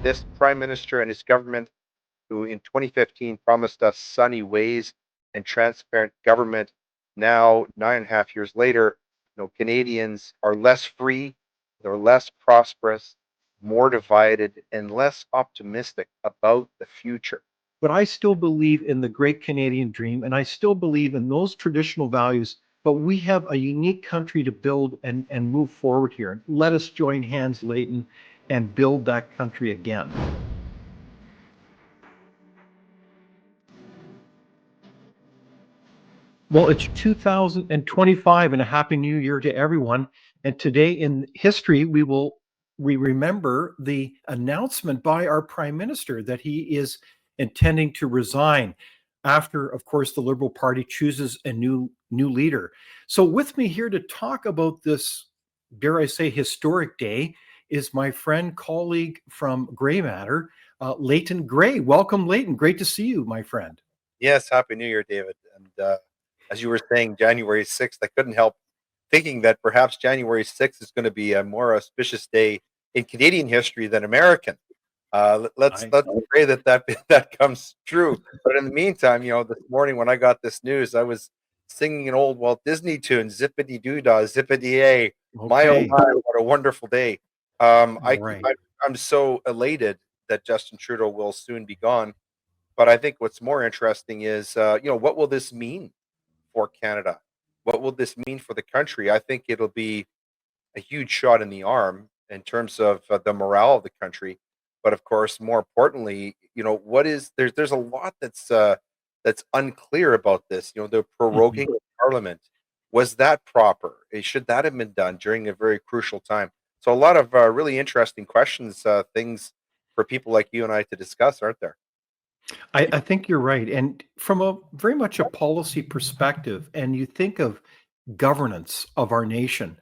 this Prime Minister and his government, who in 2015 promised us sunny ways and transparent government, now 9.5 years later, Canadians are less free, they're less prosperous, more divided, and less optimistic about the future. But I still believe in the great Canadian dream, and I still believe in those traditional values. But we have a unique country to build and move forward here. Let us join hands, Leighton, and build that country again. Well, it's 2025 and a happy new year to everyone. And today in history, we remember the announcement by our prime minister that he is intending to resign after, of course, the Liberal Party chooses a new leader. So with me here to talk about this, dare I say, historic day is my friend, colleague from Grey Matter, Leighton Gray. Welcome, Leighton. Great to see you, my friend. Yes, Happy New Year, David. And as you were saying, January 6th, I couldn't help thinking that perhaps January 6th is going to be a more auspicious day in Canadian history than American. Let's pray that comes true. But in the meantime, this morning when I got this news, I was singing an old Walt Disney tune, Zippity Doo Dah, Zippity A. My oh my, what a wonderful day. I'm so elated that Justin Trudeau will soon be gone. But I think what's more interesting is, what will this mean for Canada? What will this mean for the country? I think it'll be a huge shot in the arm in terms of the morale of the country. But of course, more importantly, there's a lot that's unclear about this. The proroguing of Parliament, was that proper? Should that have been done during a very crucial time? So a lot of really interesting questions, things for people like you and I to discuss, aren't there? I think you're right. And from a very much a policy perspective, and you think of governance of our nation,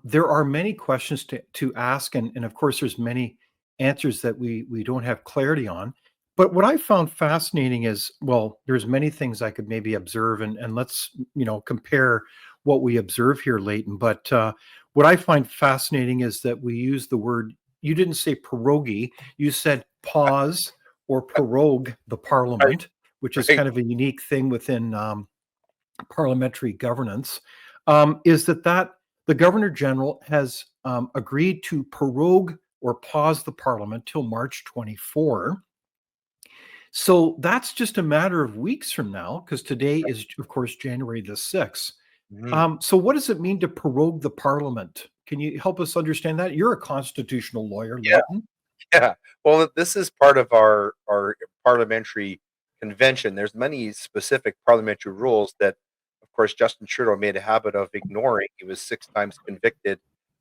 there are many questions to ask. And of course, there's many answers that we don't have clarity on. But what I found fascinating is, well, there's many things I could maybe observe, and let's, compare what we observe here, Leighton. But what I find fascinating is that we use the word, you didn't say prorogue, you said pause or prorogue the parliament, which is kind of a unique thing within parliamentary governance, is that the Governor General has agreed to prorogue or pause the parliament till March 24. So that's just a matter of weeks from now, because today is, of course, January the 6th. So what does it mean to prorogue the parliament? Can you help us understand that? You're a constitutional lawyer, Leighton. Yeah. Well, this is part of our parliamentary convention. There's many specific parliamentary rules that, of course, Justin Trudeau made a habit of ignoring. He was 6 times convicted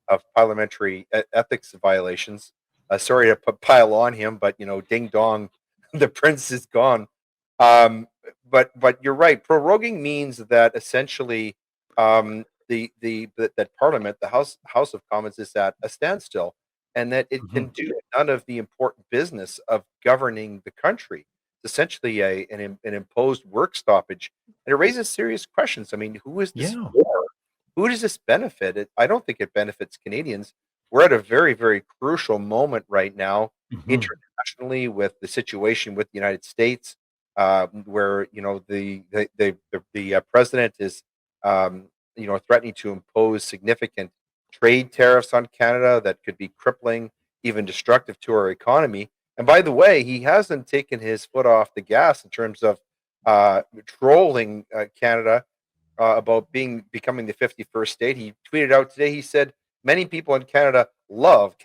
of parliamentary ethics violations. Sorry to pile on him, but ding dong, the prince is gone. But you're right. Proroguing means that essentially that Parliament, the House of Commons, is at a standstill, and that it can do none of the important business of governing the country. It's essentially an imposed work stoppage, and it raises serious questions. I mean, who is this for? Who does this benefit? I don't think it benefits Canadians. We're at a very, very crucial moment right now, internationally, with the situation with the United States, where the president is threatening to impose significant trade tariffs on Canada that could be crippling, even destructive to our economy. And by the way, he hasn't taken his foot off the gas in terms of trolling Canada about becoming the 51st state. He tweeted out today, he said, many people in Canada love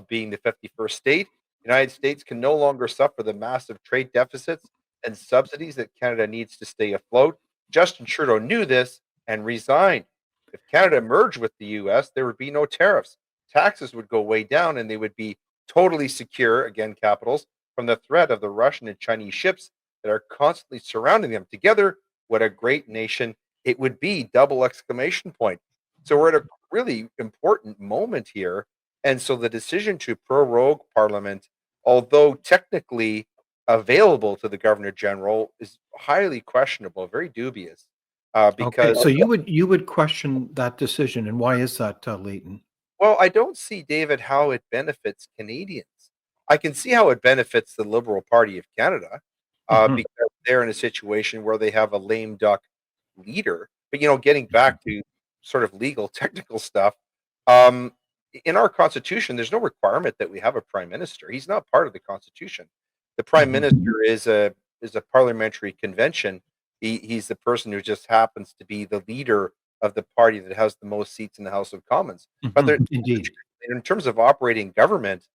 being the 51st state. The United States can no longer suffer the massive trade deficits and subsidies that Canada needs to stay afloat. Justin Trudeau knew this and resigned. If Canada merged with the US, there would be no tariffs. Taxes would go way down, and they would be totally secure, again, capitals, from the threat of the Russian and Chinese ships that are constantly surrounding them. Together, what a great nation it would be, double exclamation point. So we're at a really important moment here. And so the decision to prorogue Parliament, although technically available to the Governor General, is highly questionable, very dubious. Because so you would question that decision, and why is that, Leighton? Well, I don't see, David, how it benefits Canadians. I can see how it benefits the Liberal Party of Canada, Mhm, because they're in a situation where they have a lame duck leader. But getting mhm, back to sort of legal technical stuff, um, in our constitution, there's no requirement that we have a prime minister. He's not part of the constitution. The prime mhm, minister is a parliamentary convention. He's the person who just happens to be the leader of the party that has the most seats in the House of Commons. But mhm. Indeed. in terms of operating government,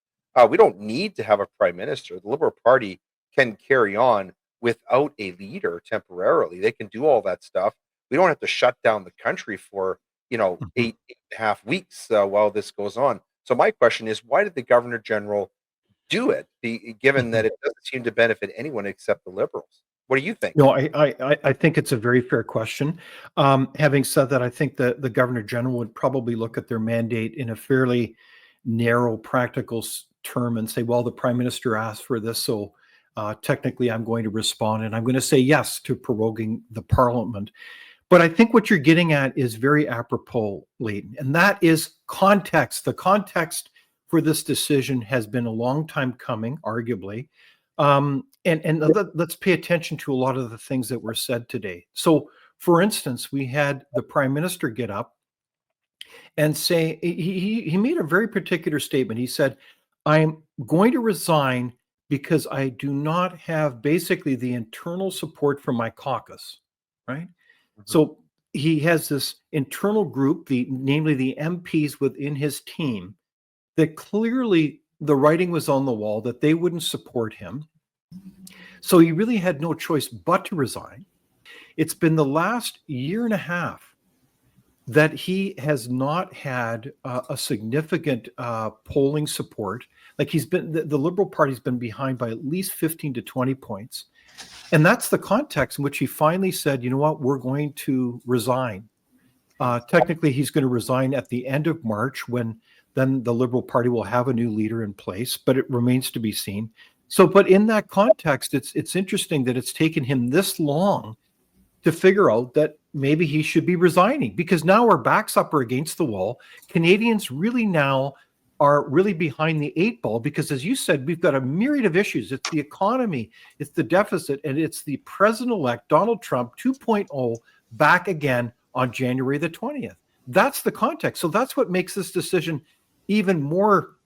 we don't need to have a prime minister. The Liberal Party can carry on without a leader temporarily. They can do all that stuff. We don't have to shut down the country for Mhm. 8.5 weeks while this goes on. So my question is, why did the Governor General do it? Given that Mhm. it doesn't seem to benefit anyone except the Liberals. What do you think? No, I think it's a very fair question. Having said that, I think that the Governor General would probably look at their mandate in a fairly narrow, practical term and say, well, the Prime Minister asked for this, so technically I'm going to respond and I'm going to say yes to proroguing the Parliament. But I think what you're getting at is very apropos, Leighton, and that is context. The context for this decision has been a long time coming, arguably. Let's pay attention to a lot of the things that were said today. So, for instance, we had the prime minister get up and say he made a very particular statement. He said, "I'm going to resign because I do not have basically the internal support from my caucus." Right. Mhm. So he has this internal group, namely the MPs within his team, that clearly the writing was on the wall that they wouldn't support him. So he really had no choice but to resign. It's been the last year and a half that he has not had a significant polling support. Like the Liberal Party's been behind by at least 15 to 20 points. And that's the context in which he finally said, you know what, we're going to resign. Technically, he's going to resign at the end of March when then the Liberal Party will have a new leader in place, but it remains to be seen. So, but in that context, it's interesting that it's taken him this long to figure out that maybe he should be resigning because now our backs up are against the wall. Canadians really now are really behind the eight ball because, as you said, we've got a myriad of issues. It's the economy, it's the deficit, and it's the president elect, Donald Trump 2.0, back again on January the 20th. That's the context. So that's what makes this decision even more,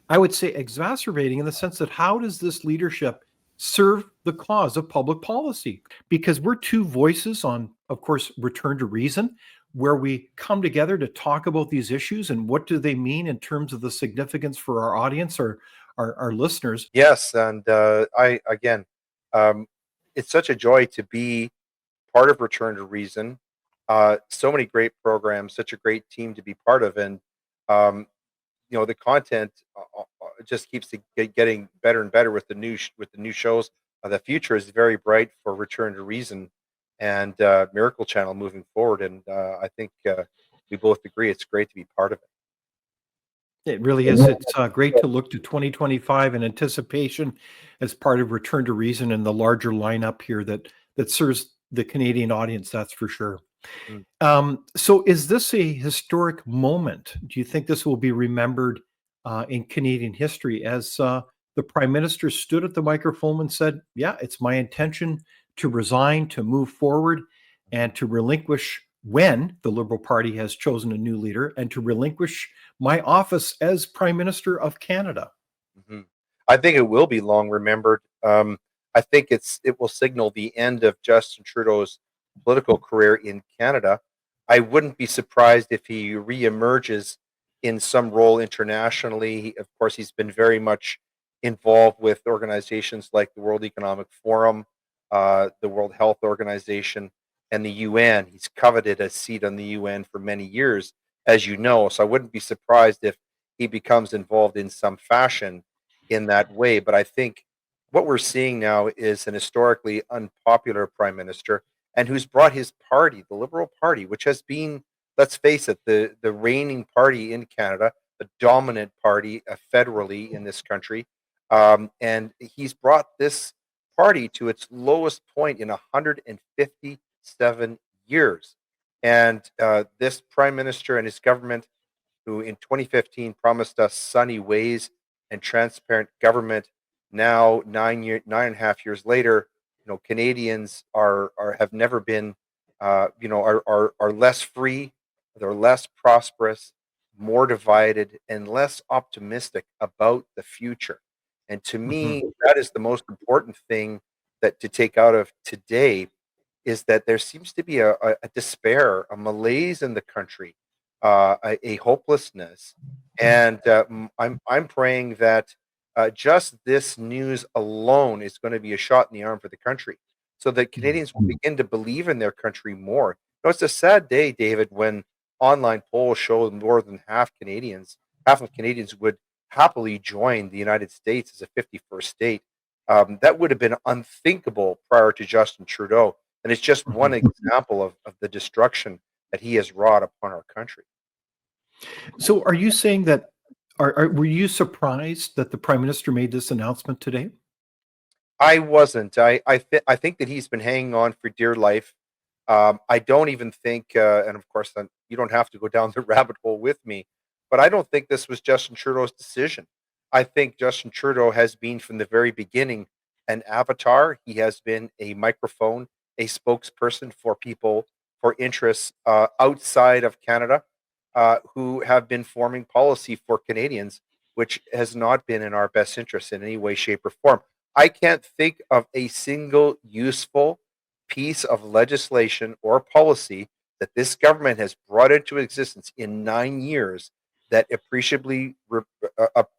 I would say, exacerbating in the sense that how does this leadership serve the cause of public policy? Because we're two voices on, of course, return to reason, where we come together to talk about these issues and what do they mean in terms of the significance for our audience or our listeners. Yes, and I again, um, it's such a joy to be part of Return to Reason. So many great programs, such a great team to be part of, and um, the content just keeps getting better and better with the with the new shows. The future is very bright for Return to Reason and Miracle Channel moving forward, and I think we both agree it's great to be part of It really is. It's great to look to 2025 in anticipation as part of Return to Reason and the larger lineup here that serves the Canadian audience. That's for sure. it. So, is this a historic moment? Do you think this will be remembered in Canadian history as the Prime Minister stood at the microphone and said, "Yeah, it's my intention to resign, to move forward, and to relinquish when the Liberal Party has chosen a new leader, and to relinquish my office as Prime Minister of Canada." Mhm. I think it will be long remembered. I think it will signal the end of Justin Trudeau's political career in Canada. I wouldn't be surprised if he reemerges in some role internationally. Of course, he's been very much involved with organizations like the World Economic Forum, the World Health Organization, and the UN. He's coveted a seat on the UN for many years, as you know. So I wouldn't be surprised if he becomes involved in some fashion in that way. But I think what we're seeing now is an historically unpopular prime minister and who's brought his party, the Liberal Party, which has been, let's face it, the reigning party in Canada, the dominant party federally in this country. And he's brought this party to its lowest point in 157 years. And this prime minister and his government, who in 2015 promised us sunny ways, and transparent government. Now, 9.5 years later, Canadians are have never been, are less free, they're less prosperous, more divided, and less optimistic about the future. And to me, Mhm. that is the most important thing that to take out of today is that there seems to be a despair, a malaise in the country, a hopelessness, and I'm praying that just this news alone is going to be a shot in the arm for the country, so that Canadians will begin to believe in their country more. It's a sad day, David, when online polls show more than half of Canadians would happily join the United States as a 51st state. That would have been unthinkable prior to Justin Trudeau. And it's just one Mhm. example of the destruction that he has wrought upon our country. So are you saying that were you surprised that the Prime Minister made this announcement today? I wasn't. I think that he's been hanging on for dear life. I don't even think, and of course, then you don't have to go down the rabbit hole with me, but I don't think this was Justin Trudeau's decision. I think Justin Trudeau has been from the very beginning an avatar. He has been a microphone, a spokesperson for people, for interests outside of Canada, who have been forming policy for Canadians, which has not been in our best interest in any way, shape, or form. I can't think of a single useful piece of legislation or policy that this government has brought into existence in 9 years that appreciably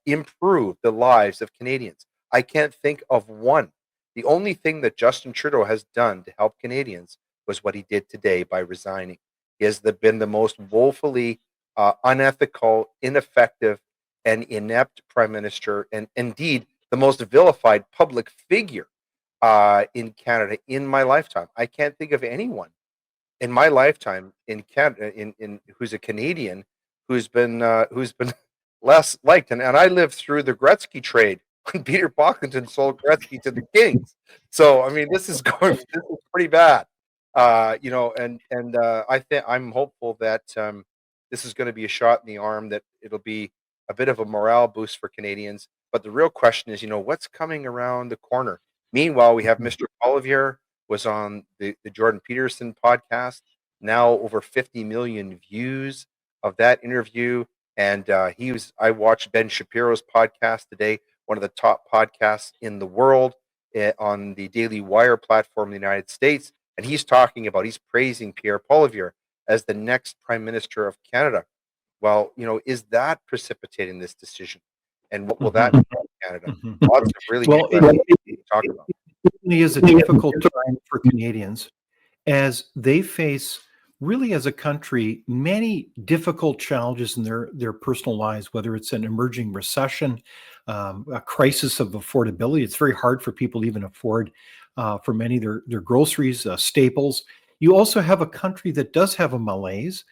improve the lives of Canadians. I can't think of one. The only thing that Justin Trudeau has done to help Canadians was what he did today by resigning. He has been the most woefully unethical, ineffective, and inept prime minister, and indeed the most vilified public figure in Canada in my lifetime. I can't think of anyone in my lifetime in Canada in who's a Canadian who's been less liked. And I lived through the Gretzky trade when Peter Pocklington sold Gretzky to the Kings. So I mean, this is pretty bad. I think I'm hopeful that this is going to be a shot in the arm, that it'll be a bit of a morale boost for Canadians. But the real question is, what's coming around the corner? Meanwhile, we have Mhm. Mr. Olivier was on the Jordan Peterson podcast. Now over 50 million views of that interview. And I watched Ben Shapiro's podcast today, one of the top podcasts in the world, on the Daily Wire platform in the United States. And he's praising Pierre Poilievre as the next Prime Minister of Canada. Well, is that precipitating this decision? And what will that Mhm. mean for Canada? Mhm. Lots of really Well, interesting things to talk about. it certainly is a difficult time for Canadians as they face, really as a country, many difficult challenges in their personal lives, whether it's an emerging recession, a crisis of affordability. It's very hard for people to even afford, for many, their groceries, staples. You also have a country that does have a malaise.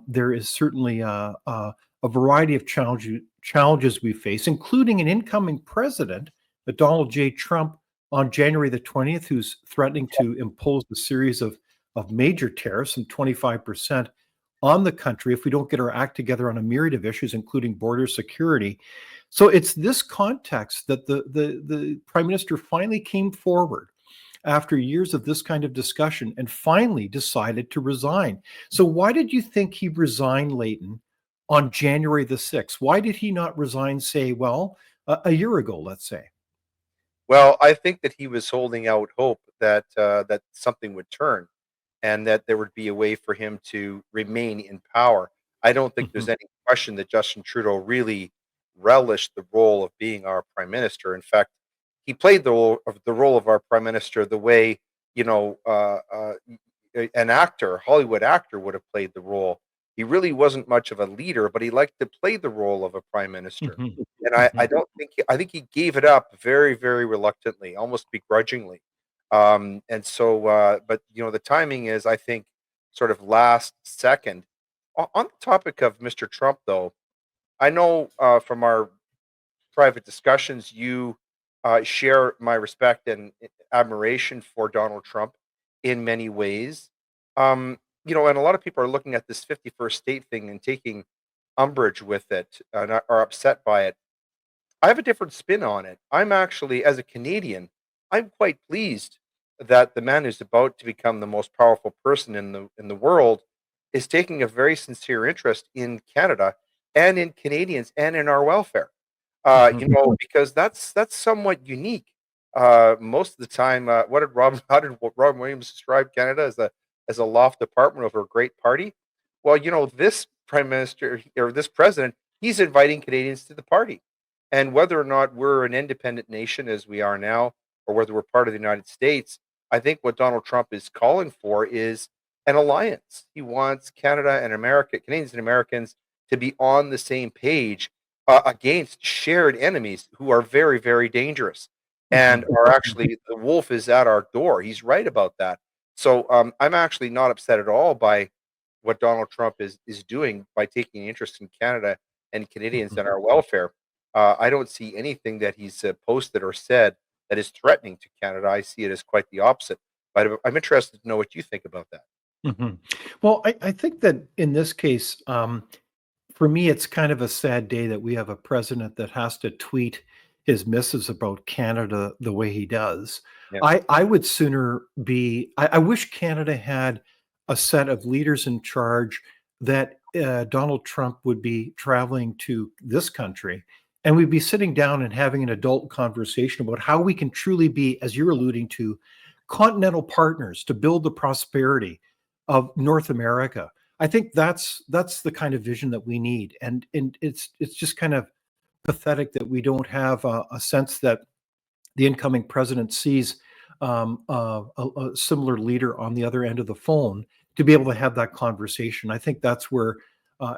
There is certainly a variety of challenges we face, including an incoming president, Donald J. Trump, on January the 20th, who's threatening to impose a series of major tariffs, and 25% on the country if we don't get our act together on a myriad of issues, including border security. So it's this context that the Prime Minister finally came forward after years of this kind of discussion and finally decided to resign. So why did you think he resigned, Leighton, on January the 6th? Why did he not resign, say, well, a year ago, let's say? Well, I think that he was holding out hope that something would turn, and that there would be a way for him to remain in power. I don't think there's Mhm. any question that Justin Trudeau really relished the role of being our prime minister. In fact, he played the role of our prime minister the way, you know uh, uh, an actor, a Hollywood actor, would have played the role. He really wasn't much of a leader, but he liked to play the role of a prime minister. Mhm. And I Mhm. don't think I think he gave it up very, very reluctantly, almost begrudgingly. But the timing is, I think, sort of last second. On the topic of Mr. Trump, though, I know from our private discussions, you share my respect and admiration for Donald Trump in many ways. And a lot of people are looking at this 51st state thing and taking umbrage with it, and are upset by it. I have a different spin on it. I'm actually, as a Canadian, I'm quite pleased that the man who's about to become the most powerful person in the world is taking a very sincere interest in Canada and in Canadians and in our welfare. Mhm. Because that's somewhat unique. Most of the time, what did Rob? How did Robin Williams describe Canada as a loft apartment of a great party? Well, this prime minister or this president, he's inviting Canadians to the party, and whether or not we're an independent nation as we are now, or whether we're part of the United States, I think what Donald Trump is calling for is an alliance. He wants Canada and America, Canadians and Americans, to be on the same page against shared enemies who are very, very dangerous and Mhm. are actually the wolf is at our door. He's right about that. So I'm actually not upset at all by what Donald Trump is doing by taking interest in Canada and Canadians Mhm. and our welfare. I don't see anything that he's posted or said that is threatening to Canada. I see it as quite the opposite. But I'm interested to know what you think about that. Mhm. Well, I think that in this case, for me, it's kind of a sad day that we have a president that has to tweet his missives about Canada the way he does. Yeah. I would sooner be, I wish Canada had a set of leaders in charge that Donald Trump would be traveling to this country and we'd be sitting down and having an adult conversation about how we can truly be, as you're alluding to, continental partners to build the prosperity of North America. I think that's the kind of vision that we need, and it's just kind of pathetic that we don't have a sense that the incoming president sees a similar leader on the other end of the phone to be able to have that conversation. I think that's where,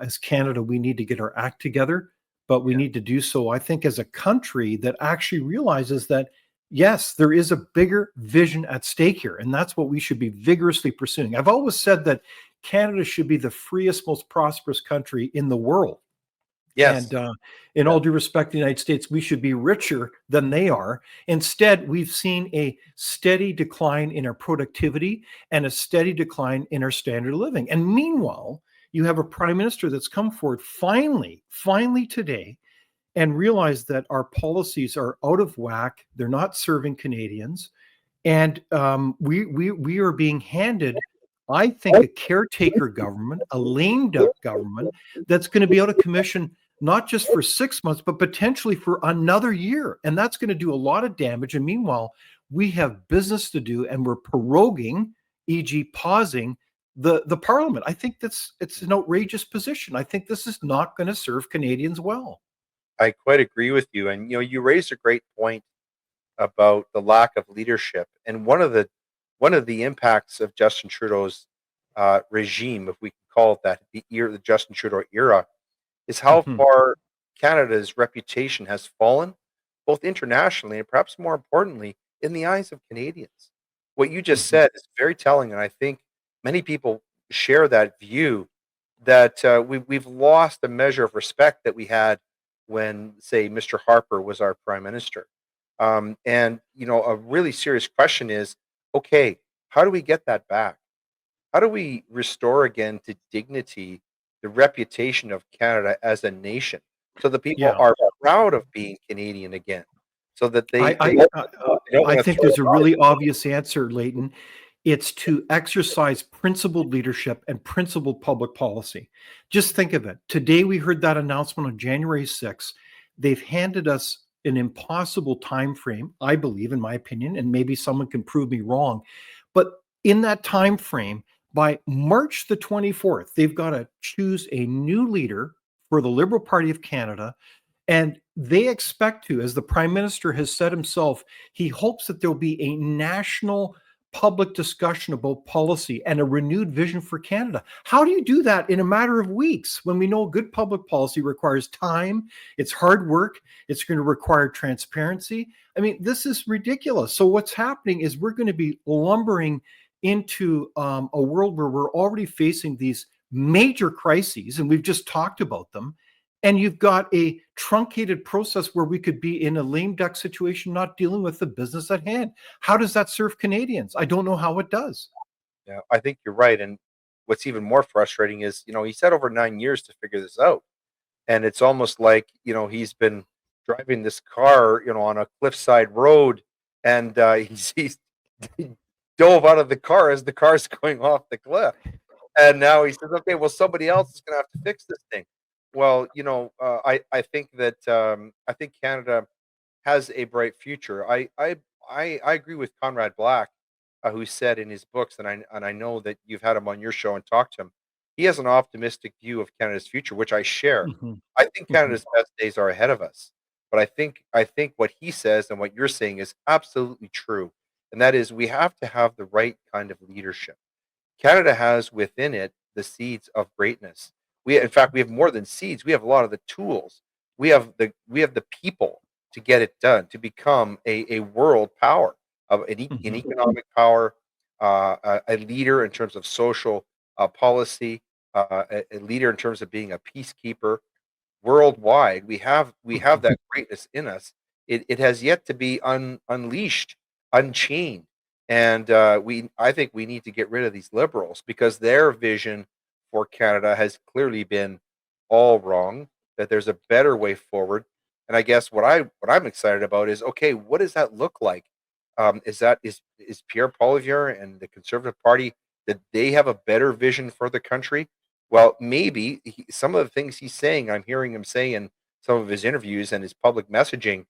as Canada, we need to get our act together, but we Yeah. need to do so, I think, as a country that actually realizes that, yes, there is a bigger vision at stake here, and that's what we should be vigorously pursuing. I've always said that Canada should be the freest, most prosperous country in the world. Yes. And in Yeah. all due respect, the United States, we should be richer than they are. Instead, we've seen a steady decline in our productivity and a steady decline in our standard of living. And meanwhile, you have a prime minister that's come forward finally today and realized that our policies are out of whack. They're not serving Canadians. And we are being handed, I think, a caretaker government, a lame duck government that's going to be out of commission not just for 6 months, but potentially for another year. And that's going to do a lot of damage. And meanwhile, we have business to do, and we're proroguing, e.g., pausing the parliament. I think it's an outrageous position. I think this is not going to serve Canadians well. I quite agree with you. And you raised a great point about the lack of leadership. And one of the impacts of Justin Trudeau's regime, if we can call it that, the Justin Trudeau era, is how Mhm, far Canada's reputation has fallen, both internationally and perhaps more importantly, in the eyes of Canadians. What you just mhm. said is very telling, and I think many people share that view that we've lost a measure of respect that we had when, say, Mr. Harper was our prime minister. And a really serious question is, okay, how do we get that back? How do we restore again to dignity the reputation of Canada as a nation, so that people Yeah. are proud of being Canadian again, so that I they I don't I they don't I want to think throw there's a it out. really obvious answer, Leighton. It's to exercise principled leadership and principled public policy. Just think of it. Today, we heard that announcement on January 6th. They've handed us an impossible time frame, I believe, in my opinion, and maybe someone can prove me wrong. But in that time frame, by March the 24th, they've got to choose a new leader for the Liberal Party of Canada, and they expect to, as the prime minister has said himself, he hopes that there'll be a national public discussion about policy and a renewed vision for Canada. How do you do that in a matter of weeks when we know good public policy requires time, it's hard work, it's going to require transparency? I mean, this is ridiculous. So, what's happening is we're going to be lumbering into a world where we're already facing these major crises, and we've just talked about them, and you've got a truncated process where we could be in a lame duck situation, not dealing with the business at hand. How does that serve Canadians? I don't know how it does. Yeah, I think you're right. And what's even more frustrating is, he said over 9 years to figure this out, and it's almost like he's been driving this car, on a cliffside road, and he dove out of the car as the car's going off the cliff. And now he says, "Okay, well, somebody else is going to have to fix this thing." Well, I think that I think Canada has a bright future. I agree with Conrad Black, who said in his books, and I know that you've had him on your show and talked to him. He has an optimistic view of Canada's future, which I share. Mhm. I think Mhm. Canada's best days are ahead of us, but I think what he says and what you're saying is absolutely true, and that is we have to have the right kind of leadership. Canada has within it the seeds of greatness. In fact, we have more than seeds. We have a lot of the tools. We have the people to get it done, to become a world power, of an Mhm. economic power, a leader in terms of social policy, a leader in terms of being a peacekeeper worldwide. We have Mhm. that greatness in us. It has yet to be unleashed, unchained, and I think we need to get rid of these liberals because their vision for Canada has clearly been all wrong. That there's a better way forward, and I guess what I'm excited about is, okay, what does that look like? Is Pierre Poilievre and the Conservative Party, did they have a better vision for the country? Well, maybe some of the things he's saying, I'm hearing him say in some of his interviews and his public messaging,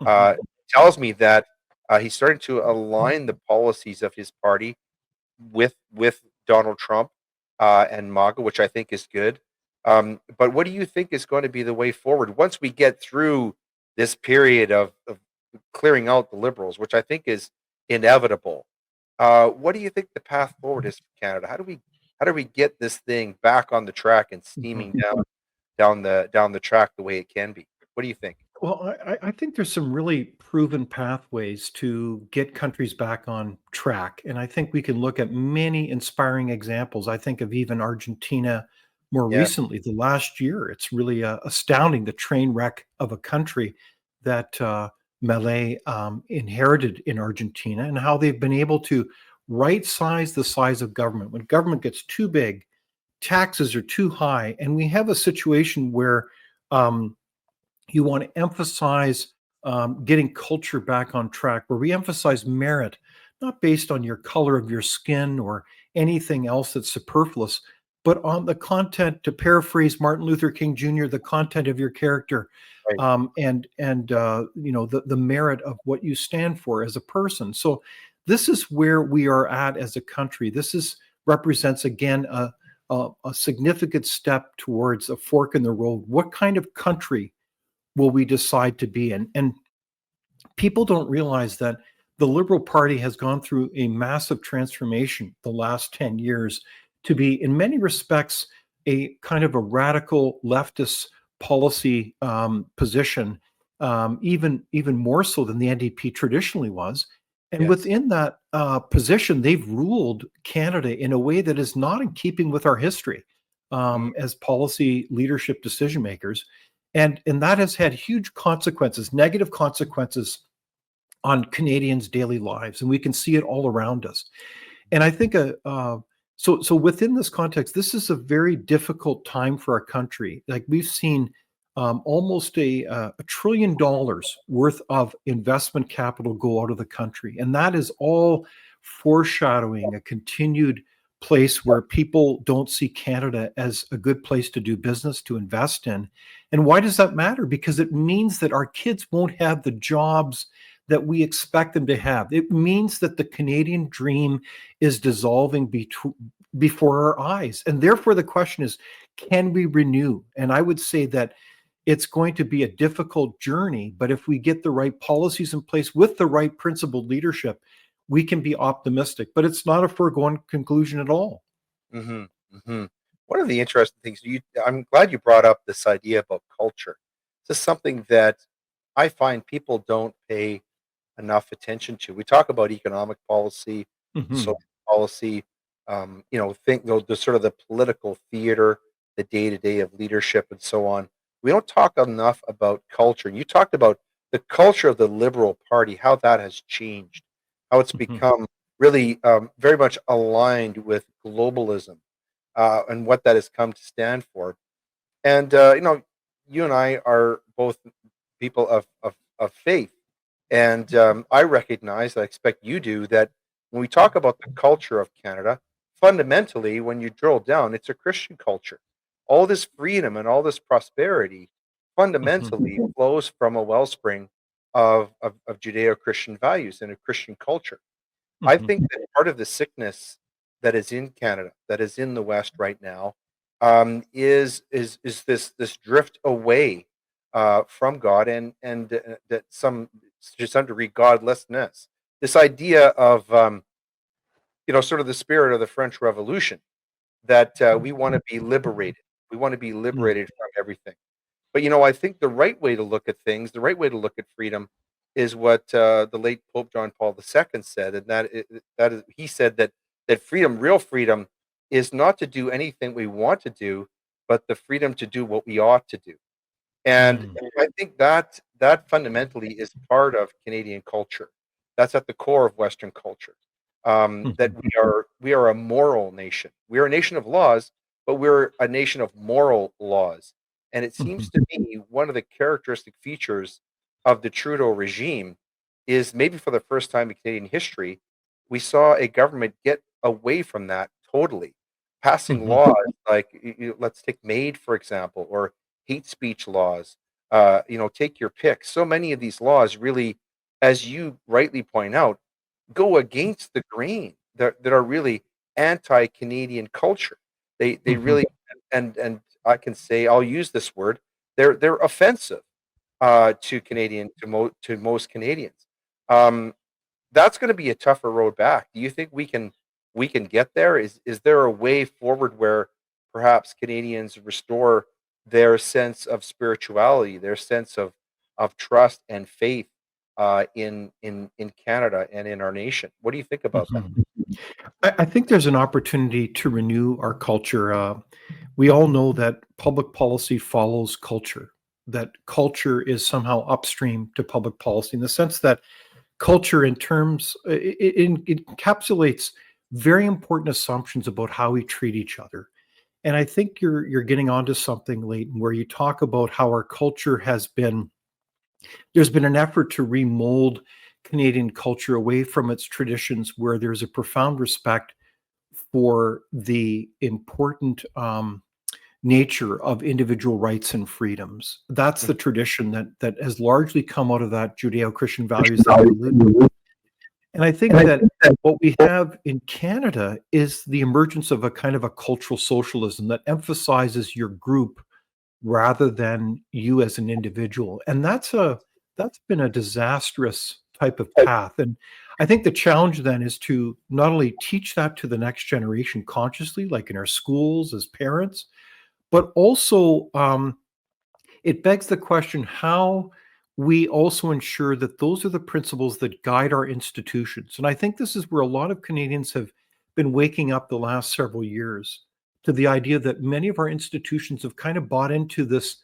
uh, Mhm. tells me that he's starting to align the policies of his party with Donald Trump and MAGA, which I think is good. But what do you think is going to be the way forward once we get through this period of clearing out the liberals, which I think is inevitable? What do you think the path forward is for Canada? How do we get this thing back on the track and Mhm. steaming down the track the way it can be? What do you think? Well, I think there's some really proven pathways to get countries back on track. And I think we can look at many inspiring examples. I think of even Argentina more Yeah, recently, the last year. It's really astounding the train wreck of a country that Malay inherited in Argentina and how they've been able to right size the size of government. When government gets too big, taxes are too high. And we have a situation where um, you want to emphasize getting culture back on track, where we emphasize merit, not based on your color of your skin or anything else that's superfluous, but on the content. To paraphrase Martin Luther King Jr., the content of your character, right. and the merit of what you stand for as a person. So this is where we are at as a country. This is represents again a significant step towards a fork in the road. What kind of country will we decide to be in? And people don't realize that the Liberal Party has gone through a massive transformation the last 10 years to be, in many respects, a kind of a radical leftist policy position, even more so than the NDP traditionally was. And Yes. within that position, they've ruled Canada in a way that is not in keeping with our history Mm, as policy leadership decision makers, and that has had huge consequences, negative consequences on Canadians' daily lives, and we can see it all around us. And I think so within this context, this is a very difficult time for our country. Like we've seen almost $1 trillion worth of investment capital go out of the country, and that is all foreshadowing a continued place where people don't see Canada as a good place to do business, to invest in. And why does that matter? Because it means that our kids won't have the jobs that we expect them to have. It means that the Canadian dream is dissolving before our eyes. And therefore, the question is, can we renew? And I would say that it's going to be a difficult journey, but if we get the right policies in place with the right principled leadership, we can be optimistic. But it's not a foregone conclusion at all. mhm, mhm. One of the interesting things I'm glad you brought up this idea about culture. This is something that I find people don't pay enough attention to. We talk about economic policy, social Mhm. policy, think the sort of the political theater, the day-to-day of leadership and so on. We don't talk enough about culture. And you talked about the culture of the Liberal Party, how that has changed, how it's Mhm. become really very much aligned with globalism and what that has come to stand for. And you and I are both people of faith. And I recognize, I expect you do, that when we talk about the culture of Canada, fundamentally, when you drill down, it's a Christian culture. All this freedom and all this prosperity Mhm. fundamentally flows from a wellspring of Judeo Christian values and a Christian culture. I Mhm. think that part of the sickness that is in Canada, that is in the West right now, is this drift away from God and that some to some degree godlessness. This idea of sort of the spirit of the French Revolution that we want to be liberated. We want to be Mm. liberated from everything. But I think the right way to look at things, the right way to look at freedom, is what the late Pope John Paul II said, and that is he said that freedom, real freedom, is not to do anything we want to do, but the freedom to do what we ought to do. And Mm. I think that fundamentally is part of Canadian culture. That's at the core of Western culture. That Mhm. we are a moral nation. We are a nation of laws, but we're a nation of moral laws. And it seems Mhm. to me one of the characteristic features of the Trudeau regime is maybe for the first time in Canadian history, we saw a government get away from that totally, passing Mhm. laws like let's take MAID for example, or hate speech laws. Take your pick. So many of these laws really, as you rightly point out, go against the grain that are really anti-Canadian culture. They Mhm. really and I can say I'll use this word. They're offensive to most Canadians. Um, that's going to be a tougher road back. Do you think we can get there? Is there a way forward where perhaps Canadians restore their sense of spirituality, their sense of trust and faith in Canada and in our nation? What do you think about that? Mhm. I think there's an opportunity to renew our culture. We all know that public policy follows culture, that culture is somehow upstream to public policy in the sense that culture, in terms, it encapsulates very important assumptions about how we treat each other. And I think you're getting onto something, Leighton, where you talk about how our culture has been there's been an effort to remold Canadian culture away from its traditions where there's a profound respect for the important nature of individual rights and freedoms. That's the tradition that has largely come out of that Judeo-Christian values that you allude. And I think that what we have in Canada is the emergence of a kind of a cultural socialism that emphasizes your group rather than you as an individual. And that's been a disastrous type of path. And I think the challenge then is to not only teach that to the next generation consciously, like in our schools as parents, but also it begs the question how we also ensure that those are the principles that guide our institutions. And I think this is where a lot of Canadians have been waking up the last several years to the idea that many of our institutions have kind of bought into this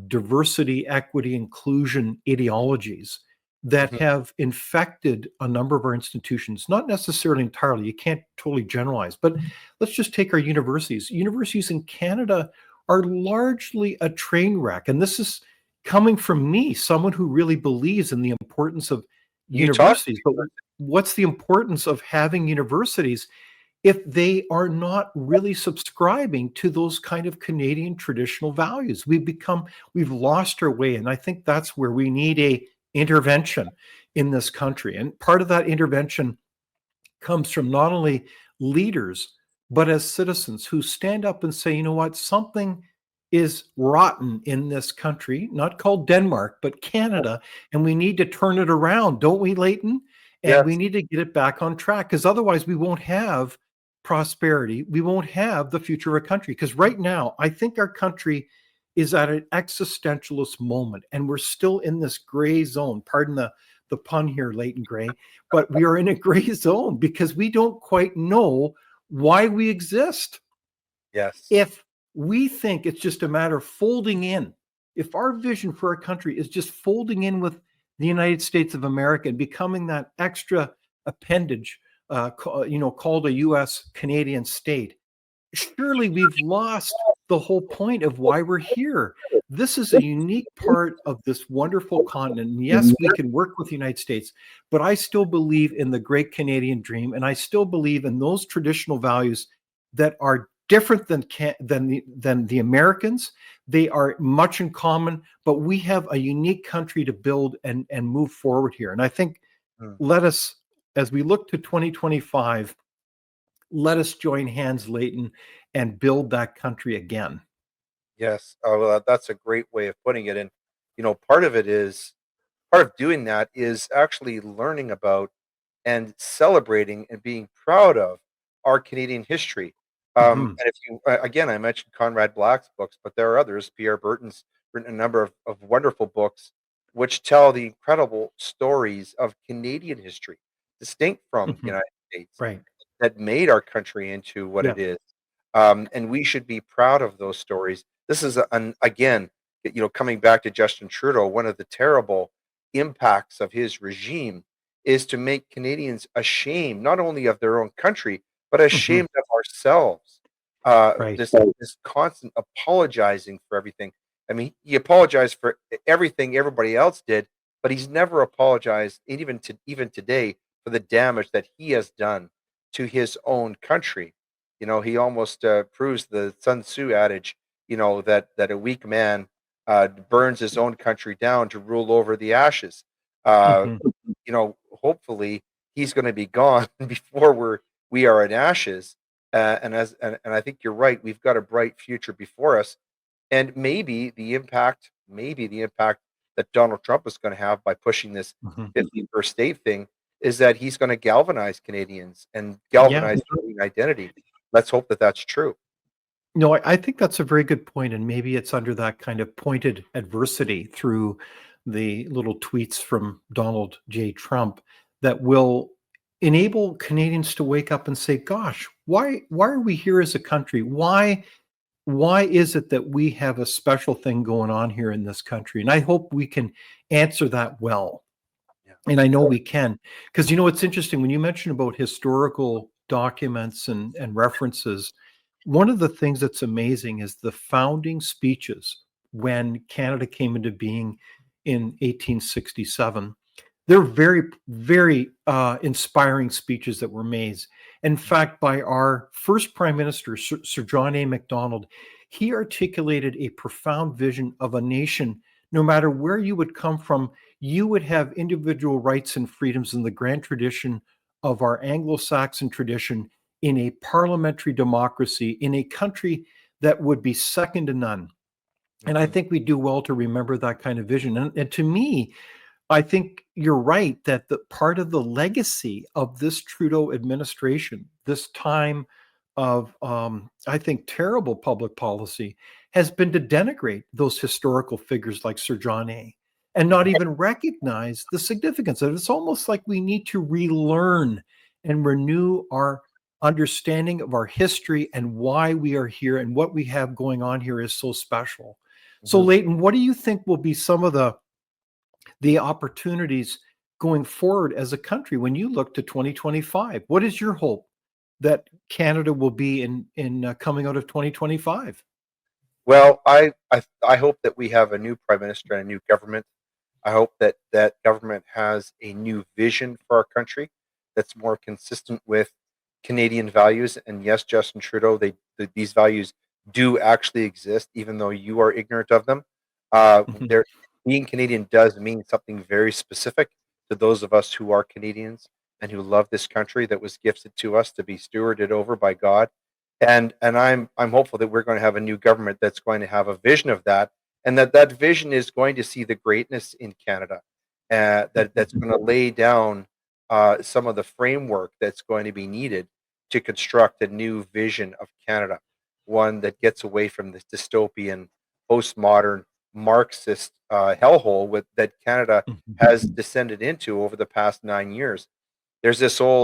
diversity, equity, inclusion ideologies that Mhm. have infected a number of our institutions, not necessarily entirely. You can't totally generalize, but let's just take our universities. Universities in Canada are largely a train wreck. And this is coming from me, someone who really believes in the importance of You talk universities. But what's the importance of having universities if they are not really subscribing to those kind of Canadian traditional values? We've lost our way. And I think that's where we need a intervention in this country. And part of that intervention comes from not only leaders, but as citizens who stand up and say, you know what, something is rotten in this country, not called Denmark, but Canada, and we need to turn it around, don't we, Leighton? And we Yes. need to get it back on track because otherwise we won't have prosperity. We won't have the future of our country. Because right now, I think our country is at an existentialist moment, and we're still in this gray zone. Pardon the pun here, Leighton Gray, but we are in a gray zone because we don't quite know why we exist. Yes. If we think it's just a matter of folding in, if our vision for our country is just folding in with the United States of America and becoming that extra appendage, called a U.S. Canadian state, surely we've lost the whole point of why we're here. This is a unique part of this wonderful continent. And yes, we can work with the United States, but I still believe in the great Canadian dream, and I still believe in those traditional values that are different than the Americans. They are much in common, but we have a unique country to build and move forward here. And I think Mm. let us, as we look to 2025, let us join hands, Leighton, and build that country again. Yes. Oh, well, that's a great way of putting it. And, part of it is part of doing that is actually learning about and celebrating and being proud of our Canadian history. Mhm. And if you, again, I mentioned Conrad Black's books, but there are others. Pierre Burton's written a number of wonderful books which tell the incredible stories of Canadian history, distinct from the Mhm. United States, Right. that made our country into what Yeah. it is. And we should be proud of those stories. This is, again, coming back to Justin Trudeau, one of the terrible impacts of his regime is to make Canadians ashamed, not only of their own country, but Mhm. ashamed of ourselves. Right. This constant apologizing for everything. I mean, he apologized for everything everybody else did, but he's never apologized, and even today, for the damage that he has done to his own country. He almost proves the Sun Tzu adage, that a weak man burns his own country down to rule over the ashes. Uh, Mhm. Hopefully he's going to be gone before we are in ashes. And I think you're right. We've got a bright future before us, and maybe the impact that Donald Trump is going to have by pushing this Mhm. 51st state thing is that he's going to galvanize Canadians and Yeah. galvanize Canadian identity. Let's hope that that's true. No, I think that's a very good point, and maybe it's under that kind of pointed adversity through the little tweets from Donald J. Trump that will enable Canadians to wake up and say, "Gosh, why are we here as a country? Why is it that we have a special thing going on here in this country?" And I hope we can answer that well. Yeah. And I know we can, because it's interesting when you mention about historical documents and references. One of the things that's amazing is the founding speeches when Canada came into being in 1867. They're very, very inspiring speeches that were made. In fact, by our first Prime Minister, Sir John A. Macdonald, he articulated a profound vision of a nation. No matter where you would come from, you would have individual rights and freedoms in the grand tradition of our Anglo Saxon tradition, in a parliamentary democracy, in a country that would be second to none. And I Mhm. think we do well to remember that kind of vision. And to me, I think you're right that the part of the legacy of this Trudeau administration, this time of, I think, terrible public policy, has been to denigrate those historical figures like Sir John A. and not even recognize the significance of it. It's almost like we need to relearn and renew our understanding of our history and why we are here and what we have going on here is so special. So, Mhm. Leighton, what do you think will be some of the opportunities going forward as a country when you look to 2025? What is your hope that Canada will be in coming out of 2025? Well, I hope that we have a new prime minister and a new government. I hope that that government has a new vision for our country that's more consistent with Canadian values. And yes, Justin Trudeau, these values do actually exist, even though you are ignorant of them. Mhm. There, being Canadian does mean something very specific to those of us who are Canadians and who love this country that was gifted to us to be stewarded over by God. And I'm hopeful that we're going to have a new government that's going to have a vision of that, and that vision is going to see the greatness in Canada, that's Mhm. going to lay down some of the framework that's going to be needed to construct a new vision of Canada, one that gets away from this dystopian, postmodern, Marxist hellhole that Canada Mhm. has descended into over the past 9 years. There's this old